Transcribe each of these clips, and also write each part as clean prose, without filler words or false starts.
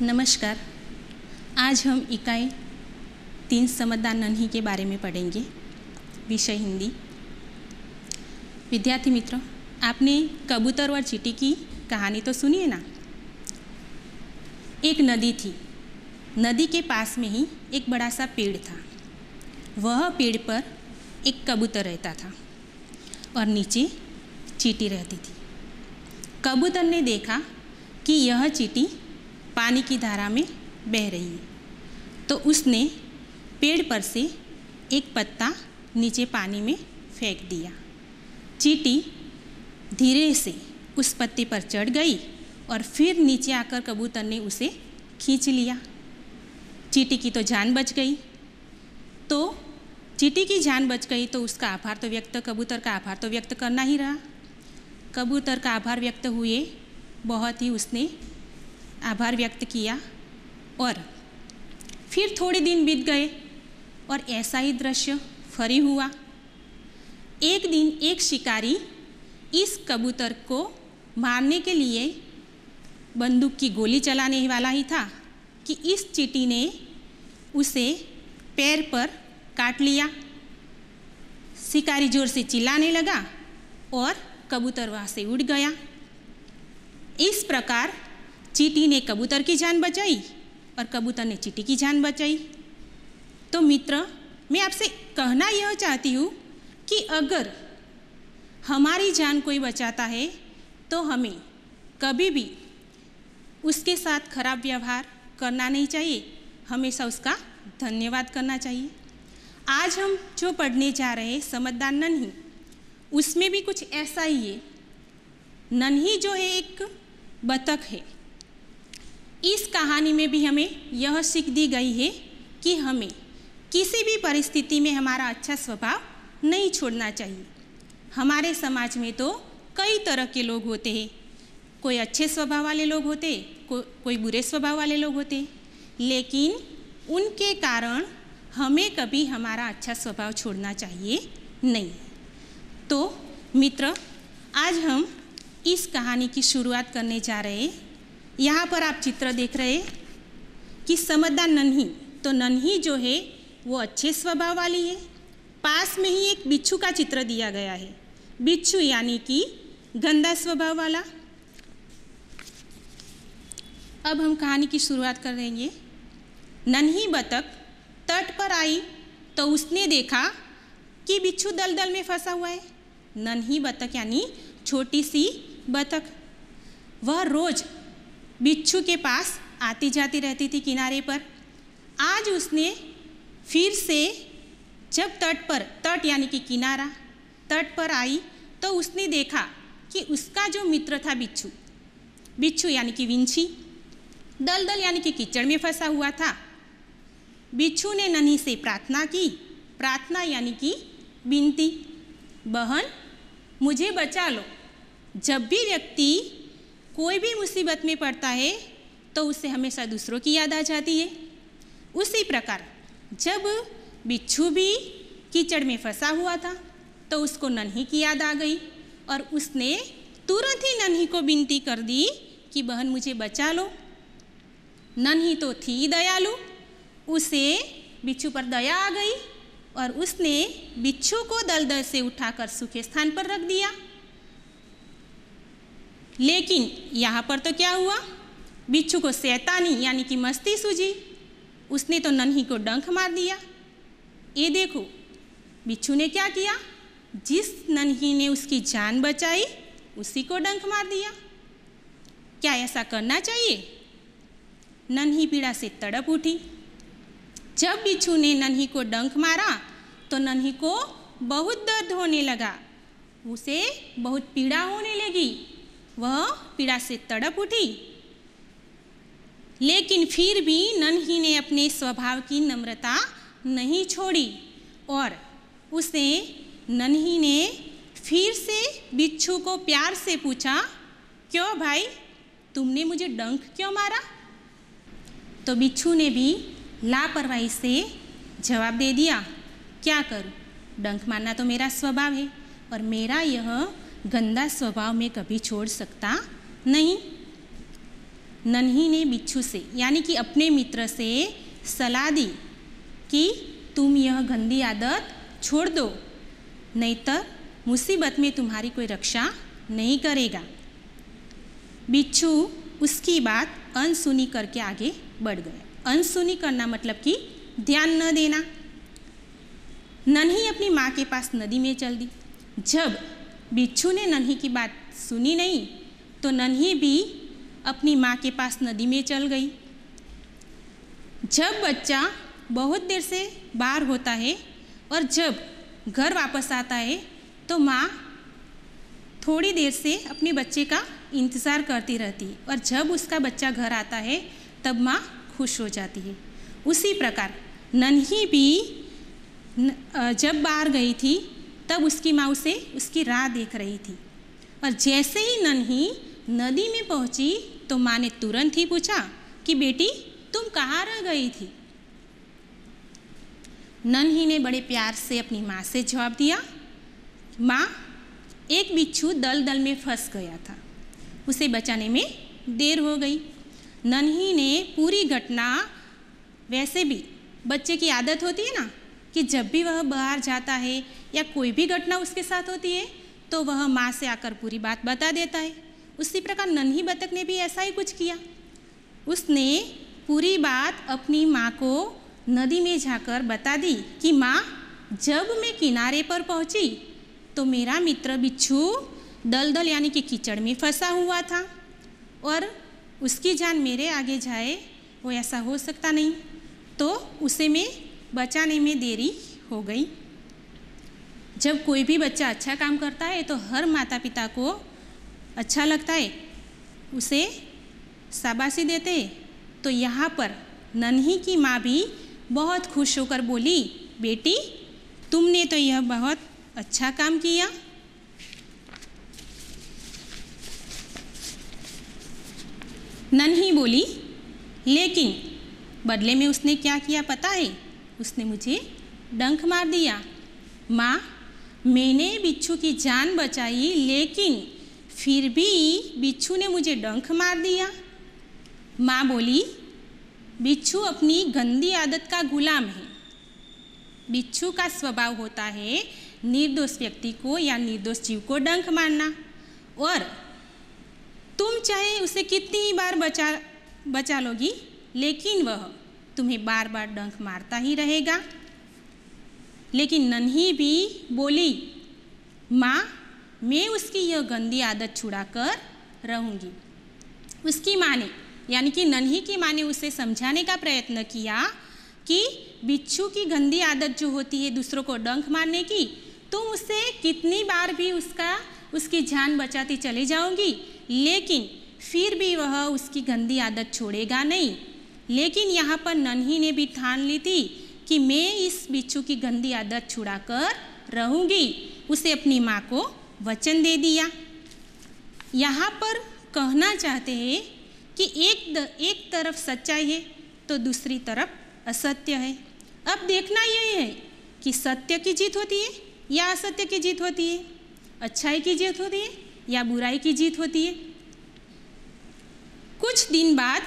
नमस्कार। आज हम इकाई 3 समझदार नन्ही के बारे में पढ़ेंगे। विषय हिंदी। विद्यार्थी मित्रों, आपने कबूतर और चींटी की कहानी तो सुनी है ना। एक नदी थी। नदी के पास में ही एक बड़ा सा पेड़ था। वह पेड़ पर एक कबूतर रहता था और नीचे चींटी रहती थी। कबूतर ने देखा कि यह चींटी पानी की धारा में बह रही है, तो उसने पेड़ पर से एक पत्ता नीचे पानी में फेंक दिया। चींटी धीरे से उस पत्ते पर चढ़ गई और फिर नीचे आकर कबूतर ने उसे खींच लिया। चींटी की तो जान बच गई। तो चींटी की जान बच गई तो उसका आभार तो कबूतर का आभार तो व्यक्त करना ही रहा। कबूतर का आभार व्यक्त हुए, बहुत ही उसने आभार व्यक्त किया और फिर थोड़े दिन बीत गए और ऐसा ही दृश्य फिर हुआ। एक दिन एक शिकारी इस कबूतर को मारने के लिए बंदूक की गोली चलाने वाला ही था कि इस चींटी ने उसे पैर पर काट लिया। शिकारी जोर से चिल्लाने लगा और कबूतर वहाँ से उड़ गया। इस प्रकार चींटी ने कबूतर की जान बचाई और कबूतर ने चींटी की जान बचाई। तो मित्र, मैं आपसे कहना यह चाहती हूँ कि अगर हमारी जान कोई बचाता है तो हमें कभी भी उसके साथ खराब व्यवहार करना नहीं चाहिए, हमेशा उसका धन्यवाद करना चाहिए। आज हम जो पढ़ने जा रहे हैं समझदार नन्ही, उसमें भी कुछ ऐसा ही है। नन्ही जो है एक बतख है। इस कहानी में भी हमें यह सीख दी गई है कि हमें किसी भी परिस्थिति में हमारा अच्छा स्वभाव नहीं छोड़ना चाहिए। हमारे समाज में तो कई तरह के लोग होते हैं। कोई अच्छे स्वभाव वाले लोग होते, कोई बुरे स्वभाव वाले लोग होते, लेकिन उनके कारण हमें कभी हमारा अच्छा स्वभाव छोड़ना चाहिए नहीं। तो मित्र, आज हम इस कहानी की शुरुआत करने जा रहे हैं। यहाँ पर आप चित्र देख रहे हैं कि समझदार नन्ही, तो नन्ही जो है वो अच्छे स्वभाव वाली है। पास में ही एक बिच्छू का चित्र दिया गया है। बिच्छू यानी कि गंदा स्वभाव वाला। अब हम कहानी की शुरुआत करेंगे। नन्ही बतख तट पर आई तो उसने देखा कि बिच्छू दलदल में फंसा हुआ है। नन्ही बतख यानी छोटी सी बतख, वह रोज बिच्छू के पास आती जाती रहती थी किनारे पर। आज उसने फिर से जब तट यानी कि किनारा, तट पर आई तो उसने देखा कि उसका जो मित्र था बिच्छू यानी कि विंछी, दलदल यानी कि कीचड़ में फंसा हुआ था। बिच्छू ने नन्ही से प्रार्थना की। प्रार्थना यानी कि विनती, बहन मुझे बचा लो। जब भी व्यक्ति कोई भी मुसीबत में पड़ता है तो उसे हमेशा दूसरों की याद आ जाती है। उसी प्रकार जब बिच्छू भी कीचड़ में फंसा हुआ था तो उसको नन्ही की याद आ गई और उसने तुरंत ही नन्ही को विनती कर दी कि बहन मुझे बचा लो। नन्ही तो थी दयालु, उसे बिच्छू पर दया आ गई और उसने बिच्छू को दलदल से उठाकर सूखे स्थान पर रख दिया। लेकिन यहाँ पर तो क्या हुआ, बिच्छू को शैतानी यानी कि मस्ती सूझी। उसने तो नन्ही को डंक मार दिया। ये देखो बिच्छू ने क्या किया, जिस नन्ही ने उसकी जान बचाई उसी को डंक मार दिया। क्या ऐसा करना चाहिए? नन्ही पीड़ा से तड़प उठी। जब बिच्छू ने नन्ही को डंक मारा तो नन्ही को बहुत दर्द होने लगा, उसे बहुत पीड़ा होने लगी। वह पीड़ा से तड़प उठी, लेकिन फिर भी नन्ही ने अपने स्वभाव की नम्रता नहीं छोड़ी और नन्ही ने फिर से बिच्छू को प्यार से पूछा, क्यों भाई, तुमने मुझे डंक क्यों मारा? तो बिच्छू ने भी लापरवाही से जवाब दे दिया, क्या करूं, डंक मारना तो मेरा स्वभाव है और मेरा यह गंदा स्वभाव मैं कभी छोड़ सकता नहीं। नन्ही ने बिच्छू से यानी कि अपने मित्र से सलाह दी कि तुम यह गंदी आदत छोड़ दो, नहीं तो मुसीबत में तुम्हारी कोई रक्षा नहीं करेगा। बिच्छू उसकी बात अनसुनी करके आगे बढ़ गए। अनसुनी करना मतलब कि ध्यान न देना। नन्ही अपनी माँ के पास नदी में चल दी। जब बिच्छू ने नन्ही की बात सुनी नहीं तो नन्ही भी अपनी माँ के पास नदी में चल गई। जब बच्चा बहुत देर से बाहर होता है और जब घर वापस आता है तो माँ थोड़ी देर से अपने बच्चे का इंतज़ार करती रहती है और जब उसका बच्चा घर आता है तब माँ खुश हो जाती है। उसी प्रकार नन्ही भी जब बाहर गई थी तब उसकी माँ उसे उसकी राह देख रही थी और जैसे ही नन्ही नदी में पहुंची तो माँ ने तुरंत ही पूछा कि बेटी तुम कहाँ रह गई थी। नन्ही ने बड़े प्यार से अपनी माँ से जवाब दिया, माँ एक बिच्छू दलदल में फंस गया था, उसे बचाने में देर हो गई। नन्ही ने पूरी घटना, वैसे भी बच्चे की आदत होती है ना कि जब भी वह बाहर जाता है या कोई भी घटना उसके साथ होती है तो वह माँ से आकर पूरी बात बता देता है। उसी प्रकार नन्ही बतख ने भी ऐसा ही कुछ किया। उसने पूरी बात अपनी माँ को नदी में जाकर बता दी कि माँ जब मैं किनारे पर पहुँची तो मेरा मित्र बिच्छू दलदल यानी कि कीचड़ में फंसा हुआ था और उसकी जान मेरे आगे जाए वो ऐसा हो सकता नहीं, तो उसे मैं बचाने में देरी हो गई। जब कोई भी बच्चा अच्छा काम करता है तो हर माता पिता को अच्छा लगता है, उसे शाबाशी देते हैं। तो यहाँ पर नन्ही की माँ भी बहुत खुश होकर बोली, बेटी तुमने तो यह बहुत अच्छा काम किया। नन्ही बोली, लेकिन बदले में उसने क्या किया पता है? उसने मुझे डंक मार दिया। माँ मैंने बिच्छू की जान बचाई लेकिन फिर भी बिच्छू ने मुझे डंक मार दिया। माँ बोली, बिच्छू अपनी गंदी आदत का गुलाम है। बिच्छू का स्वभाव होता है निर्दोष व्यक्ति को या निर्दोष जीव को डंक मारना, और तुम चाहे उसे कितनी ही बार बचा लोगी लेकिन वह तुम्हें बार बार डंक मारता ही रहेगा। लेकिन नन्ही भी बोली, माँ मैं उसकी यह गंदी आदत छुड़ाकर रहूँगी। उसकी माँ ने यानी कि नन्ही की माँ ने उसे समझाने का प्रयत्न किया कि बिच्छू की गंदी आदत जो होती है दूसरों को डंक मारने की, तुम उससे कितनी बार भी उसकी जान बचाती चली जाओगी लेकिन फिर भी वह उसकी गंदी आदत छोड़ेगा नहीं। लेकिन यहाँ पर नन्ही ने भी ठान ली थी कि मैं इस बिच्छू की गंदी आदत छुड़ाकर रहूँगी। उसे अपनी माँ को वचन दे दिया। यहाँ पर कहना चाहते हैं कि एक तरफ सच्चाई है तो दूसरी तरफ असत्य है। अब देखना यह है कि सत्य की जीत होती है या असत्य की जीत होती है, अच्छाई की जीत होती है या बुराई की जीत होती है। कुछ दिन बाद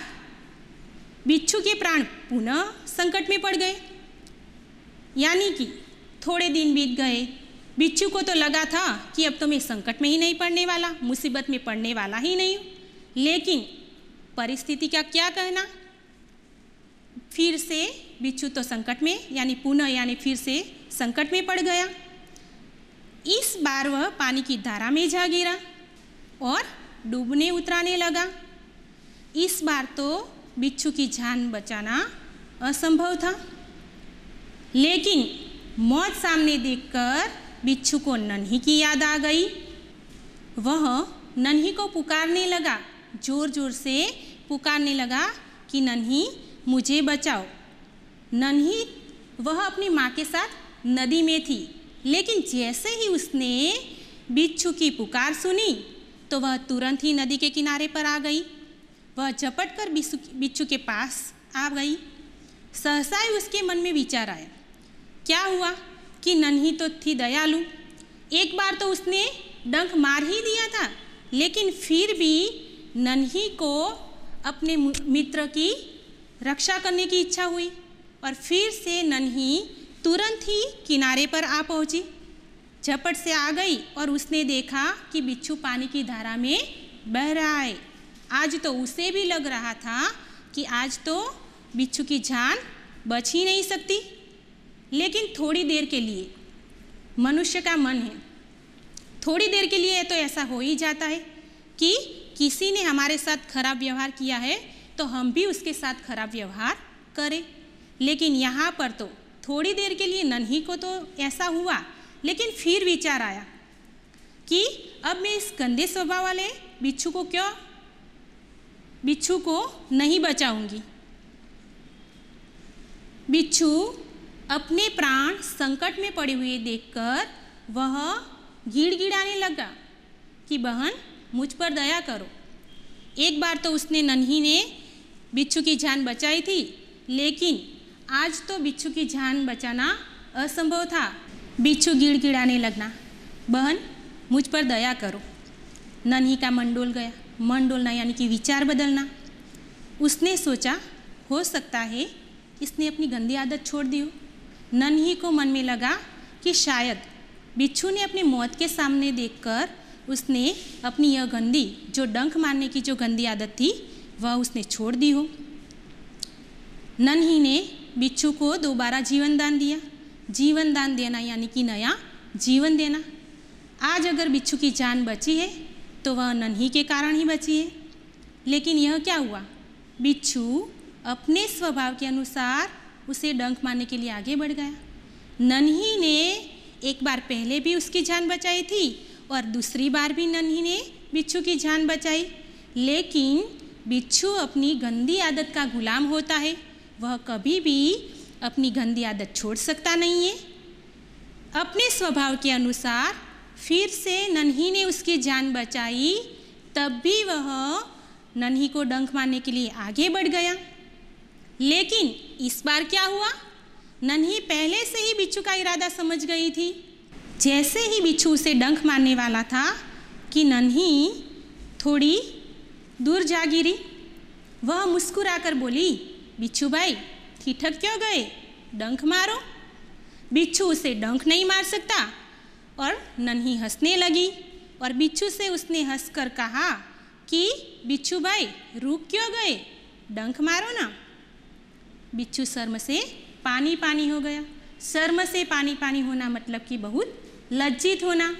बिच्छू के प्राण पुनः संकट में पड़ गए, यानी कि थोड़े दिन बीत गए। बिच्छू को तो लगा था कि अब तो मैं संकट में ही नहीं पड़ने वाला, मुसीबत में पड़ने वाला ही नहीं हूँ, लेकिन परिस्थिति का क्या कहना, फिर से बिच्छू तो संकट में यानी फिर से संकट में पड़ गया। इस बार वह पानी की धारा में जा गिरा और डूबने उतराने लगा। इस बार तो बिच्छू की जान बचाना असंभव था, लेकिन मौत सामने देखकर बिच्छू को नन्ही की याद आ गई। वह नन्ही को पुकारने लगा, जोर जोर से पुकारने लगा कि नन्ही मुझे बचाओ। नन्ही वह अपनी माँ के साथ नदी में थी, लेकिन जैसे ही उसने बिच्छू की पुकार सुनी तो वह तुरंत ही नदी के किनारे पर आ गई। वह झपट कर बिच्छू के पास आ गई। सहसा ही उसके मन में विचार आया, क्या हुआ कि नन्ही तो थी दयालु, एक बार तो उसने डंक मार ही दिया था, लेकिन फिर भी नन्ही को अपने मित्र की रक्षा करने की इच्छा हुई और फिर से नन्ही तुरंत ही किनारे पर आ पहुंची। झपट से आ गई और उसने देखा कि बिच्छू पानी की धारा में बह रहा है। आज तो उसे भी लग रहा था कि आज तो बिच्छू की जान बच ही नहीं सकती। लेकिन थोड़ी देर के लिए, मनुष्य का मन है, थोड़ी देर के लिए तो ऐसा हो ही जाता है कि किसी ने हमारे साथ खराब व्यवहार किया है तो हम भी उसके साथ खराब व्यवहार करें। लेकिन यहाँ पर तो थोड़ी देर के लिए नन्ही को तो ऐसा हुआ, लेकिन फिर विचार आया कि अब मैं इस गंदे स्वभाव वाले बिच्छू को नहीं बचाऊंगी। बिच्छू अपने प्राण संकट में पड़े हुए देखकर वह गिड़गिड़ाने लगा कि बहन, मुझ पर दया करो। एक बार तो उसने नन्ही ने बिच्छू की जान बचाई थी, लेकिन आज तो बिच्छू की जान बचाना असंभव था। बिच्छू गिड़गिड़ाने लगना, बहन मुझ पर दया करो। नन्ही का मन डोल गया। मन डोलना यानी कि विचार बदलना। उसने सोचा हो सकता है इसने अपनी गंदी आदत छोड़ दी हो। नन्ही को मन में लगा कि शायद बिच्छू ने अपने मौत के सामने देखकर उसने अपनी यह गंदी, जो डंक मारने की जो गंदी आदत थी, वह उसने छोड़ दी हो। नन्ही ने बिच्छू को दोबारा जीवन दान दिया। जीवन दान देना यानी कि नया जीवन देना। आज अगर बिच्छू की जान बची है तो वह नन्ही के कारण ही बची है। लेकिन यह क्या हुआ, बिच्छू अपने स्वभाव के अनुसार उसे डंक मारने के लिए आगे बढ़ गया। नन्ही ने एक बार पहले भी उसकी जान बचाई थी और दूसरी बार भी नन्ही ने बिच्छू की जान बचाई। लेकिन बिच्छू अपनी गंदी आदत का गुलाम होता है। वह कभी भी अपनी गंदी आदत छोड़ सकता नहीं है। अपने स्वभाव के अनुसार फिर से नन्ही ने उसकी जान बचाई, तब भी वह नन्ही को डंक मारने के लिए आगे बढ़ गया। लेकिन इस बार क्या हुआ, नन्ही पहले से ही बिच्छू का इरादा समझ गई थी। जैसे ही बिच्छू उसे डंक मारने वाला था कि नन्ही थोड़ी दूर जा गिरी। वह मुस्कुराकर बोली, बिच्छू भाई ठिठक क्यों गए, डंक मारो। बिच्छू उसे डंक नहीं मार सकता और नन्ही हंसने लगी और बिच्छू से उसने हंसकर कहा कि बिच्छू भाई रुक क्यों गए, डंक मारो ना। बिच्छू शर्म से पानी पानी हो गया। शर्म से पानी पानी होना मतलब कि बहुत लज्जित होना।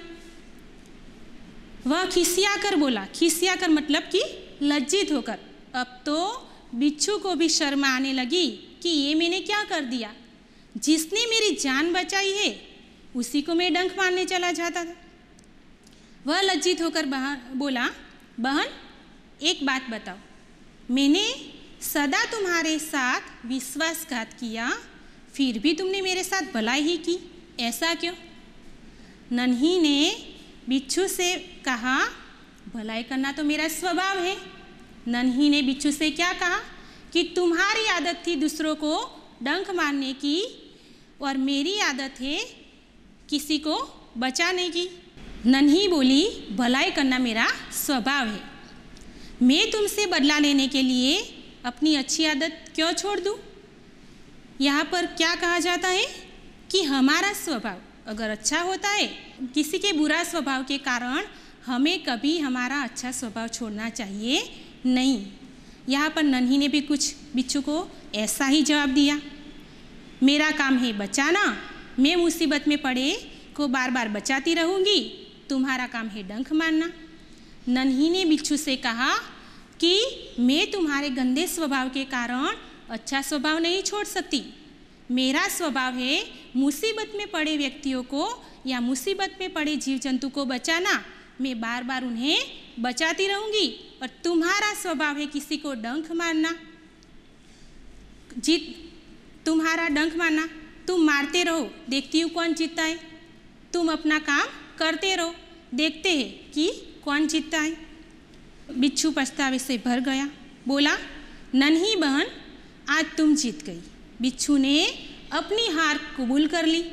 वह खिसिया कर बोला, खिसिया कर मतलब कि लज्जित होकर। अब तो बिच्छू को भी शर्म आने लगी कि ये मैंने क्या कर दिया, जिसने मेरी जान बचाई है उसी को मैं डंक मारने चला जाता था। वह लज्जित होकर बोला, बहन एक बात बताओ, मैंने सदा तुम्हारे साथ विश्वासघात किया, फिर भी तुमने मेरे साथ भलाई ही की, ऐसा क्यों? नन्ही ने बिच्छू से कहा, भलाई करना तो मेरा स्वभाव है। नन्ही ने बिच्छू से क्या कहा कि तुम्हारी आदत थी दूसरों को डंक मारने की और मेरी आदत है किसी को बचाने की। नन्ही बोली, भलाई करना मेरा स्वभाव है, मैं तुमसे बदला लेने के लिए अपनी अच्छी आदत क्यों छोड़ दूँ? यहाँ पर क्या कहा जाता है कि हमारा स्वभाव अगर अच्छा होता है, किसी के बुरा स्वभाव के कारण हमें कभी हमारा अच्छा स्वभाव छोड़ना चाहिए नहीं। यहाँ पर नन्ही ने भी कुछ बिच्छू को ऐसा ही जवाब दिया, मेरा काम है बचाना, मैं मुसीबत में पड़े को बार बार बचाती रहूँगी, तुम्हारा काम है डंक मारना। नन्ही ने बिच्छू से कहा कि मैं तुम्हारे गंदे स्वभाव के कारण अच्छा स्वभाव नहीं छोड़ सकती। मेरा स्वभाव है मुसीबत में पड़े व्यक्तियों को या मुसीबत में पड़े जीव जंतु को बचाना, मैं बार बार उन्हें बचाती रहूँगी। और तुम्हारा स्वभाव है किसी को डंक मारना, तुम्हारा डंक मारना, तुम मारते रहो, देखती हूँ कौन जीतता है, तुम अपना काम करते रहो, देखते हैं कि कौन जीतता है। बिच्छू पछतावे से भर गया, बोला, नन्ही बहन आज तुम जीत गई। बिच्छू ने अपनी हार कबूल कर ली।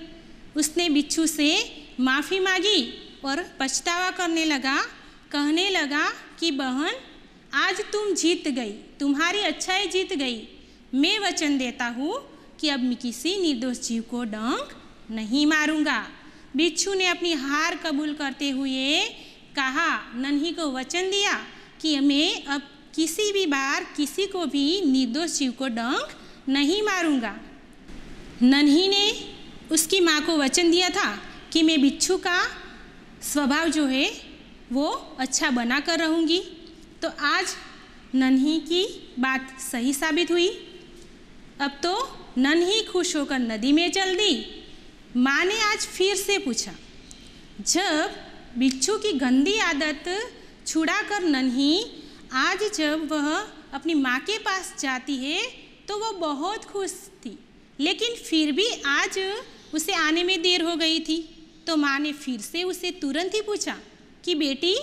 उसने बिच्छू से माफ़ी मांगी और पछतावा करने लगा, कहने लगा कि बहन आज तुम जीत गई, तुम्हारी अच्छाई जीत गई। मैं वचन देता हूँ कि अब मैं किसी निर्दोष जीव को डंक नहीं मारूंगा। बिच्छू ने अपनी हार कबूल करते हुए कहा, नन्ही को वचन दिया कि मैं अब किसी भी बार किसी को भी निर्दोष जीव को डंक नहीं मारूंगा। नन्ही ने उसकी माँ को वचन दिया था कि मैं बिच्छू का स्वभाव जो है वो अच्छा बना कर रहूँगी। तो आज नन्ही की बात सही साबित हुई। अब तो नन्ही खुश होकर नदी में चल दी। माँ ने आज फिर से पूछा। जब बिच्छू की गंदी आदत छुड़ाकर नन्ही आज जब वह अपनी माँ के पास जाती है तो वह बहुत खुश थी, लेकिन फिर भी आज उसे आने में देर हो गई थी। तो माँ ने फिर से उसे तुरंत ही पूछा कि बेटी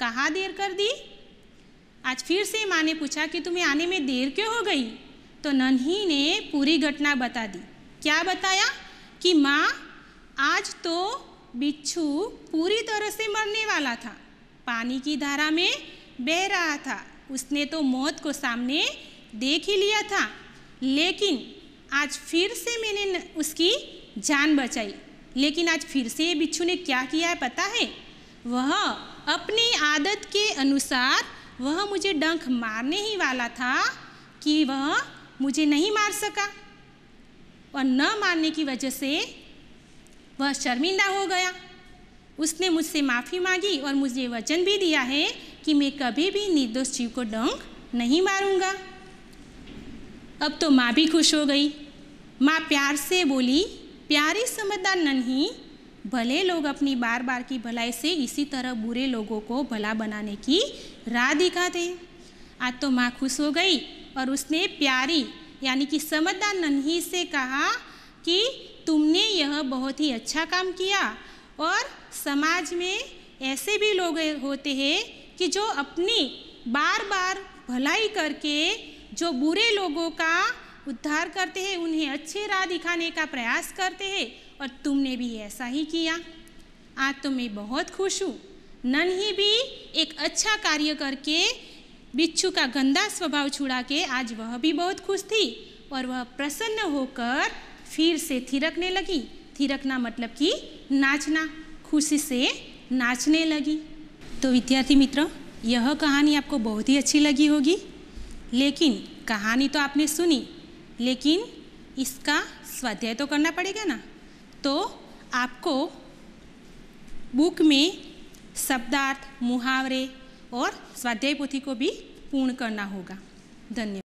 कहाँ देर कर दी। आज फिर से माँ ने पूछा कि तुम्हें आने में देर क्यों हो गई। तो नन्ही ने पूरी घटना बता दी। क्या बताया कि माँ आज तो बिच्छू पूरी तरह से मरने वाला था, पानी की धारा में बह रहा था, उसने तो मौत को सामने देख ही लिया था, लेकिन आज फिर से मैंने उसकी जान बचाई। लेकिन आज फिर से बिच्छू ने क्या किया है पता है? वह अपनी आदत के अनुसार वह मुझे डंक मारने ही वाला था कि वह मुझे नहीं मार सका, और न मारने की वजह से वह शर्मिंदा हो गया। उसने मुझसे माफ़ी मांगी और मुझे वचन भी दिया है कि मैं कभी भी निर्दोष जीव को डंक नहीं मारूंगा। अब तो माँ भी खुश हो गई। माँ प्यार से बोली, प्यारी समझदार नन्ही, भले लोग अपनी बार बार की भलाई से इसी तरह बुरे लोगों को भला बनाने की राह दिखाते हैं। आज तो माँ खुश हो गई और उसने प्यारी यानी कि समझदार नन्ही से कहा कि तुमने यह बहुत ही अच्छा काम किया, और समाज में ऐसे भी लोग होते हैं कि जो अपनी बार बार भलाई करके जो बुरे लोगों का उद्धार करते हैं, उन्हें अच्छे राह दिखाने का प्रयास करते हैं, और तुमने भी ऐसा ही किया। आज तो मैं बहुत खुश हूँ। नन्ही भी एक अच्छा कार्य करके बिच्छू का गंदा स्वभाव छुड़ा के आज वह भी बहुत खुश थी, और वह प्रसन्न होकर फिर से थिरकने लगी। थिरकना मतलब कि नाचना, खुशी से नाचने लगी। तो विद्यार्थी मित्रों, यह कहानी आपको बहुत ही अच्छी लगी होगी। लेकिन कहानी तो आपने सुनी, लेकिन इसका स्वाध्याय तो करना पड़ेगा ना। तो आपको बुक में शब्दार्थ, मुहावरे और स्वाध्याय पोथी को भी पूर्ण करना होगा। धन्यवाद।